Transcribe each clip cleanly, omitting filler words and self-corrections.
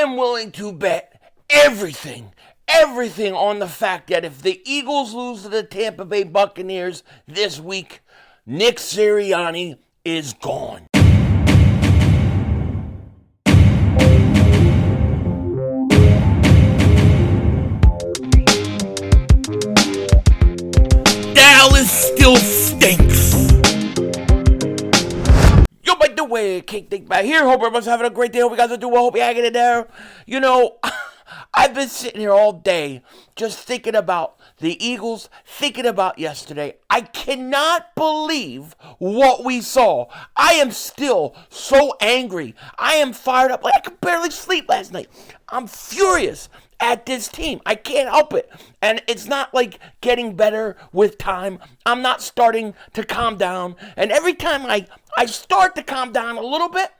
am willing to bet everything on the fact that if the Eagles lose to the Tampa Bay Buccaneers this week, Nick Sirianni is gone. Dallas still stinks. Yo, by the way, King Dingbat here. Hope everyone's having a great day. Hope you guys are doing well. Hope you're hanging in there. You know, I've been sitting here all day just thinking about the Eagles, thinking about yesterday. I cannot believe what we saw. I am still so angry. I am fired up. Like, I could barely sleep last night. I'm furious at this team. I can't help it. And it's not like getting better with time. I'm not starting to calm down. And every time I start to calm down a little bit,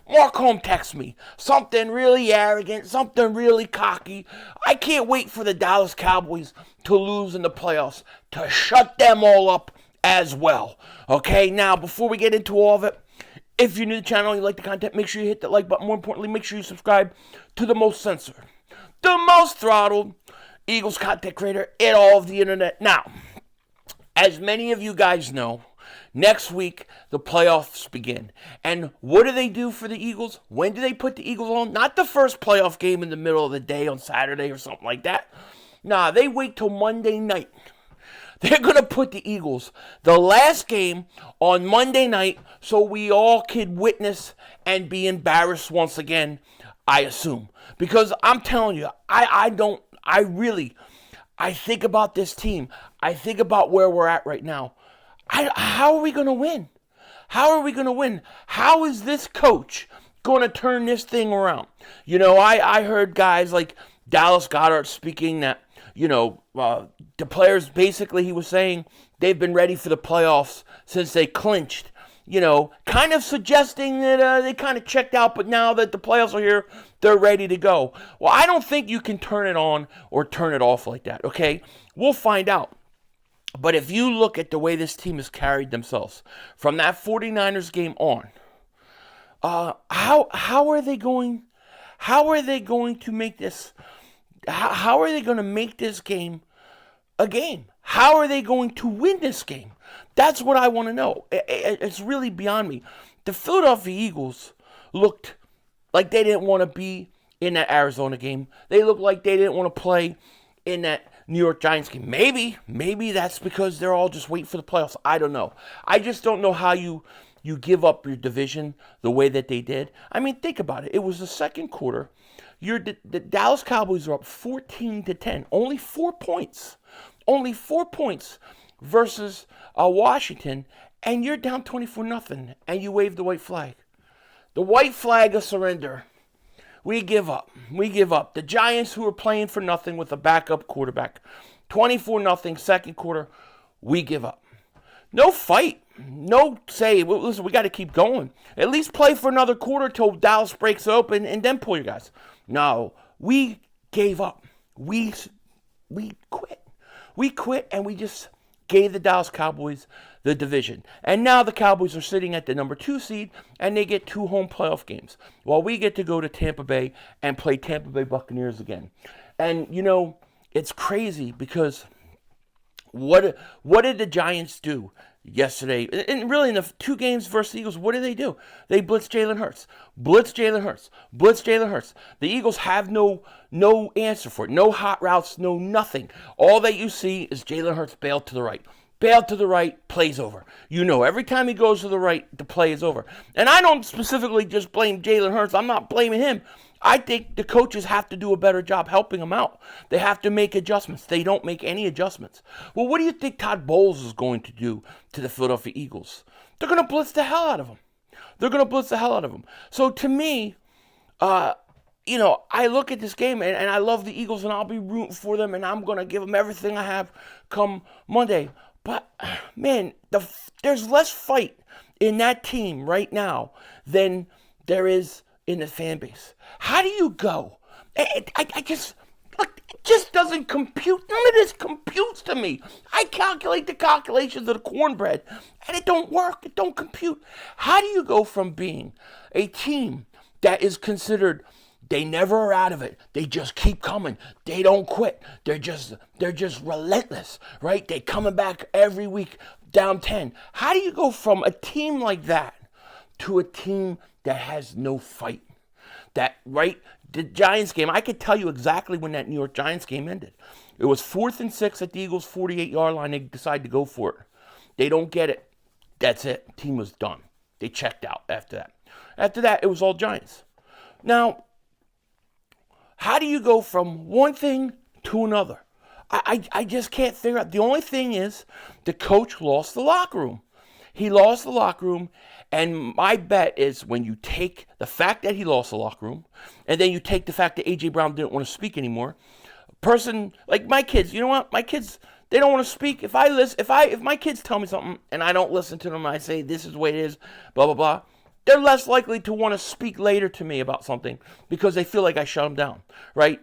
Mark Holm texts me. Something really arrogant, something really cocky. I can't wait for the Dallas Cowboys to lose in the playoffs to shut them all up as well. Okay, now before we get into all of it, if you're new to the channel and you like the content, make sure you hit that like button. More importantly, make sure you subscribe to the most censored, the most throttled Eagles content creator in all of the internet. Now, as many of you guys know, next week the playoffs begin. And what do they do for the Eagles? When do they put the Eagles on? Not the first playoff game in the middle of the day on Saturday or something like that. Nah, they wait till Monday night. They're going to put the Eagles, the last game, on Monday night so we all could witness and be embarrassed once again, I assume. Because I'm telling you, I think about this team. I think about where we're at right now. How are we going to win? How are we going to win? How is this coach going to turn this thing around? You know, I heard guys like Dallas GOEDERT speaking that, you know, the players, basically he was saying they've been ready for the playoffs since they clinched. You know, kind of suggesting that they kind of checked out, but now that the playoffs are here, they're ready to go. Well, I don't think you can turn it on or turn it off like that, okay? We'll find out. But if you look at the way this team has carried themselves from that 49ers game on, how are they going to make this? How are they going to make this game a game? How are they going to win this game? That's what I want to know. It's really beyond me. The Philadelphia Eagles looked like they didn't want to be in that Arizona game. They looked like they didn't want to play in that New York Giants game. Maybe that's because they're all just waiting for the playoffs. I don't know. I just don't know how you give up your division the way that they did. I mean, think about it. It was the second quarter. The Dallas Cowboys are up 14-10. Only 4 points. Only 4 points versus Washington. And you're down 24-0. And you wave the white flag. The white flag of surrender. We give up. We give up. The Giants, who are playing for nothing with a backup quarterback. 24-0 second quarter. We give up. No fight. No say, well, listen, we got to keep going. At least play for another quarter till Dallas breaks open and then pull your guys. No, we gave up. We quit. We quit and we just gave the Dallas Cowboys the division. And now the Cowboys are sitting at the number 2 seed and they get 2 home playoff games. While we get to go to Tampa Bay and play Tampa Bay Buccaneers again. And, you know, it's crazy because what did the Giants do yesterday? And really in the 2 games versus the Eagles, what did they do? They blitzed Jalen Hurts. Blitzed Jalen Hurts. Blitzed Jalen Hurts. The Eagles have no answer for it. No hot routes, no nothing. All that you see is Jalen Hurts bailed to the right. Bailed to the right, play's over. You know, every time he goes to the right, the play is over. And I don't specifically just blame Jalen Hurts. I'm not blaming him. I think the coaches have to do a better job helping him out. They have to make adjustments. They don't make any adjustments. Well, what do you think Todd Bowles is going to do to the Philadelphia Eagles? They're going to blitz the hell out of him. They're going to blitz the hell out of him. So to me, you know, I look at this game and I love the Eagles and I'll be rooting for them and I'm going to give them everything I have come Monday. But, man, there's less fight in that team right now than there is in the fan base. How do you go? I just, look, it just doesn't compute. None of this computes to me. I calculate the calculations of the cornbread, and it don't work. It don't compute. How do you go from being a team that is considered They never are out of it. They just keep coming. They don't quit. They're just relentless, right? They coming back every week down 10. How do you go from a team like that to a team that has no fight? That, right? The Giants game, I could tell you exactly when that New York Giants game ended. It was 4th and 6 at the Eagles' 48-yard line. They decide to go for it. They don't get it. That's it. Team was done. They checked out after that. After that, it was all Giants. Now, how do you go from one thing to another? I just can't figure out. The only thing is the coach lost the locker room. He lost the locker room, and my bet is when you take the fact that he lost the locker room, and then you take the fact that A.J. Brown didn't want to speak anymore. A person like my kids, you know what? My kids, they don't want to speak. If my kids tell me something and I don't listen to them, I say this is the way it is, blah blah blah. They're less likely to want to speak later to me about something because they feel like I shut them down, right?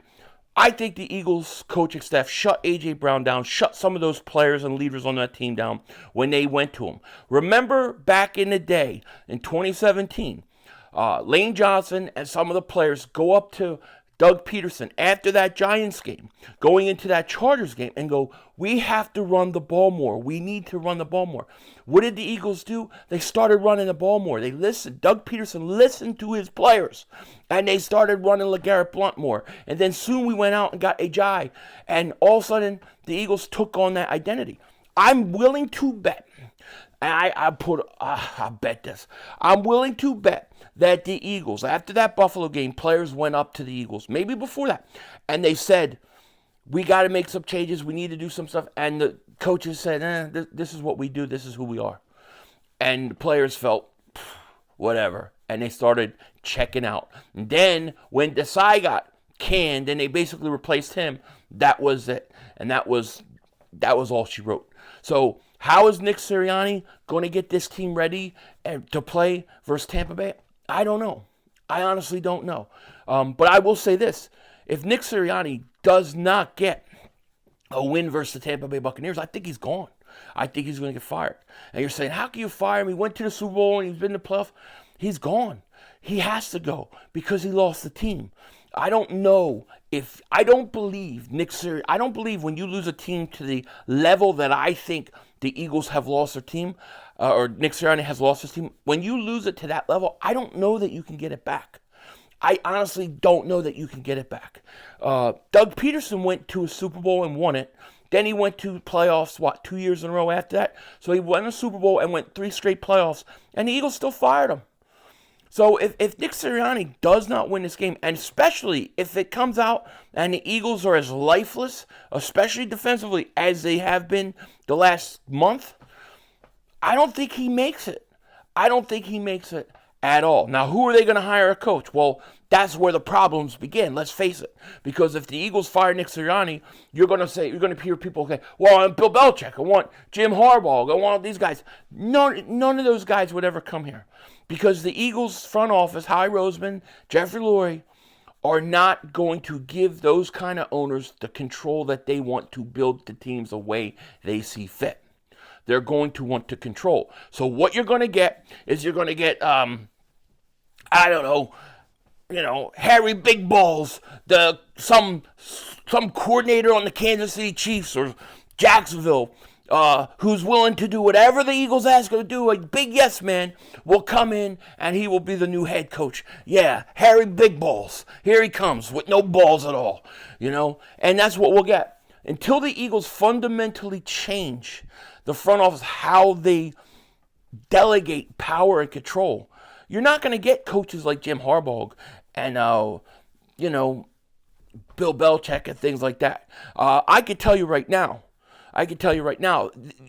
I think the Eagles coaching staff shut A.J. Brown down, shut some of those players and leaders on that team down when they went to him. Remember back in the day, in 2017, Lane Johnson and some of the players go up to Doug Peterson after that Giants game, going into that Chargers game, and go, we have to run the ball more. We need to run the ball more. What did the Eagles do? They started running the ball more. They listened. Doug Peterson listened to his players, and they started running LeGarrette Blount more. And then soon we went out and got Ajay, and all of a sudden the Eagles took on that identity. I'm willing to bet, and I bet this. I'm willing to bet that the Eagles, after that Buffalo game, players went up to the Eagles, maybe before that, and they said, we got to make some changes, we need to do some stuff, and the coaches said, this is what we do, this is who we are. And the players felt, whatever, and they started checking out. And then, when Desai got canned, and they basically replaced him, that was it, and that was all she wrote. So, how is Nick Sirianni going to get this team ready to play versus Tampa Bay? I don't know. I honestly don't know. But I will say this. If Nick Sirianni does not get a win versus the Tampa Bay Buccaneers, I think he's gone. I think he's going to get fired. And you're saying, how can you fire him? He went to the Super Bowl and he's been in the playoff. He's gone. He has to go because he lost the team. I don't believe Nick Sirianni. I don't believe when you lose a team to the level that I think the Eagles have lost their team, or Nick Sirianni has lost his team. When you lose it to that level, I don't know that you can get it back. I honestly don't know that you can get it back. Doug Peterson went to a Super Bowl and won it. Then he went to playoffs, 2 years in a row after that? So he won a Super Bowl and went 3 straight playoffs, and the Eagles still fired him. So if Nick Sirianni does not win this game, and especially if it comes out and the Eagles are as lifeless, especially defensively, as they have been the last month, I don't think he makes it. I don't think he makes it at all. Now, who are they going to hire a coach? Well, that's where the problems begin. Let's face it. Because if the Eagles fire Nick Sirianni, you're going to hear people say, well, I'm Bill Belichick. I want Jim Harbaugh. I want these guys. None of those guys would ever come here. Because the Eagles front office, Howie Roseman, Jeffrey Lurie, are not going to give those kind of owners the control that they want to build the teams the way they see fit. They're going to want to control. So what you're going to get is Harry Big Balls, some coordinator on the Kansas City Chiefs or Jacksonville, who's willing to do whatever the Eagles ask him to do. A big yes man will come in and he will be the new head coach. Yeah, Harry Big Balls. Here he comes with no balls at all, and that's what we'll get. Until the Eagles fundamentally change the front office, how they delegate power and control, you're not going to get coaches like Jim Harbaugh and, Bill Belichick and things like that. I can tell you right now,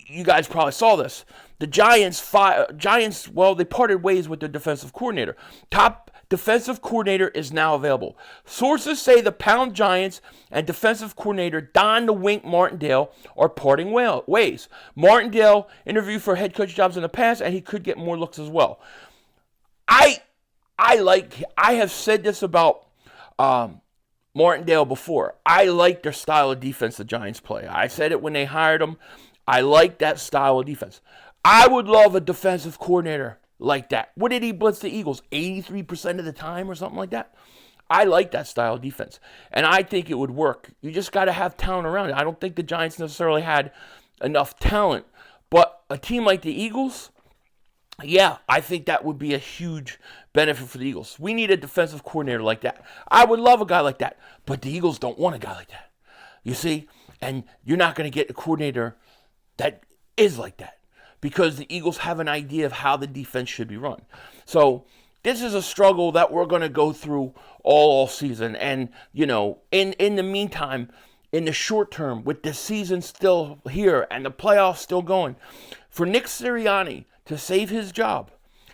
you guys probably saw this. The Giants, they parted ways with their defensive coordinator. Top defensive coordinator is now available. Sources say the Pound Giants and defensive coordinator Don the Wink Martindale are parting ways. Martindale interviewed for head coach jobs in the past, and he could get more looks as well. I have said this about Martindale before. I like their style of defense the Giants play. I said it when they hired him. I like that style of defense. I would love a defensive coordinator like that. What did he blitz the Eagles? 83% of the time or something like that? I like that style of defense, and I think it would work. You just got to have talent around it. I don't think the Giants necessarily had enough talent, but a team like the Eagles, yeah, I think that would be a huge benefit for the Eagles. We need a defensive coordinator like that. I would love a guy like that, but the Eagles don't want a guy like that. You see? And you're not going to get a coordinator that is like that because the Eagles have an idea of how the defense should be run. So this is a struggle that we're going to go through all season. And, in the meantime, in the short term, with the season still here and the playoffs still going, for Nick Sirianni to save his job,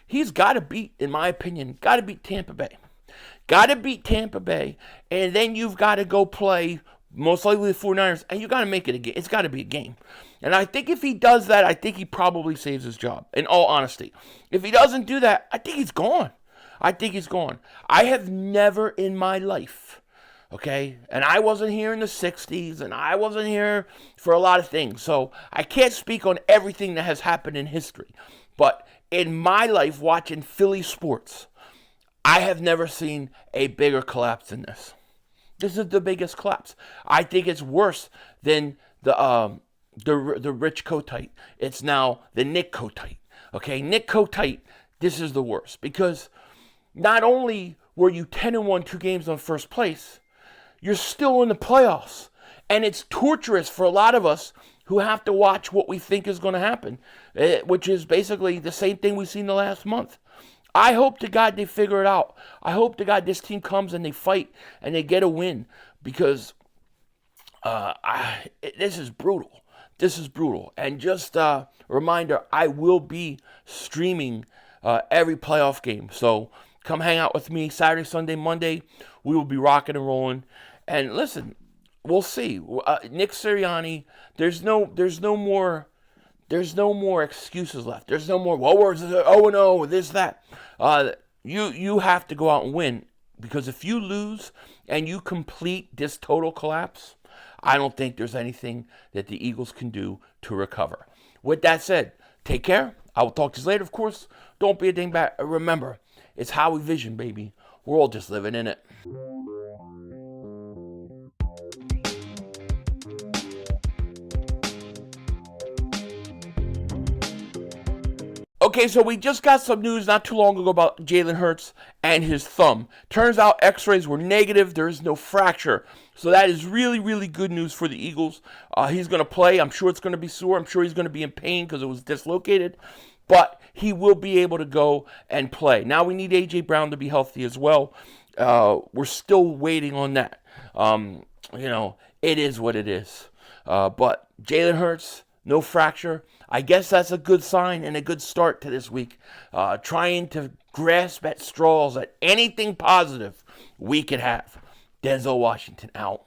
he's got to beat, in my opinion, Tampa Bay. Got to beat Tampa Bay, and then you've got to go play most likely the 49ers, and you got to make it a game. It's got to be a game. And I think if he does that, I think he probably saves his job, in all honesty. If he doesn't do that, I think he's gone. I have never in my life, okay, and I wasn't here in the 60s, and I wasn't here for a lot of things, so I can't speak on everything that has happened in history. But in my life, watching Philly sports, I have never seen a bigger collapse than this. This is the biggest collapse. I think it's worse than the Rich Kotite. It's now the Nick Kotite. Okay, Nick Kotite, this is the worst. Because not only were you 10-1, 2 games on first place, you're still in the playoffs. And it's torturous for a lot of us who have to watch what we think is going to happen, which is basically the same thing we've seen the last month. I hope to God they figure it out. I hope to God this team comes and they fight and they get a win because this is brutal. This is brutal. And just a reminder, I will be streaming every playoff game. So come hang out with me Saturday, Sunday, Monday. We will be rocking and rolling. And listen, we'll see. Nick Sirianni, there's no more excuses left. There's no more, we're 0-0, this, that. You have to go out and win because if you lose and you complete this total collapse, I don't think there's anything that the Eagles can do to recover. With that said, take care. I will talk to you later. Of course, don't be a dingbat. Remember, it's how we vision, baby. We're all just living in it. Okay, so we just got some news not too long ago about Jalen Hurts and his thumb. Turns out x-rays were negative. There is no fracture. So that is really, really good news for the Eagles. He's going to play. I'm sure it's going to be sore. I'm sure he's going to be in pain because it was dislocated. But he will be able to go and play. Now we need A.J. Brown to be healthy as well. We're still waiting on that. It is what it is. But Jalen Hurts, no fracture. I guess that's a good sign and a good start to this week. Trying to grasp at straws at anything positive we could have. Denzel Washington out.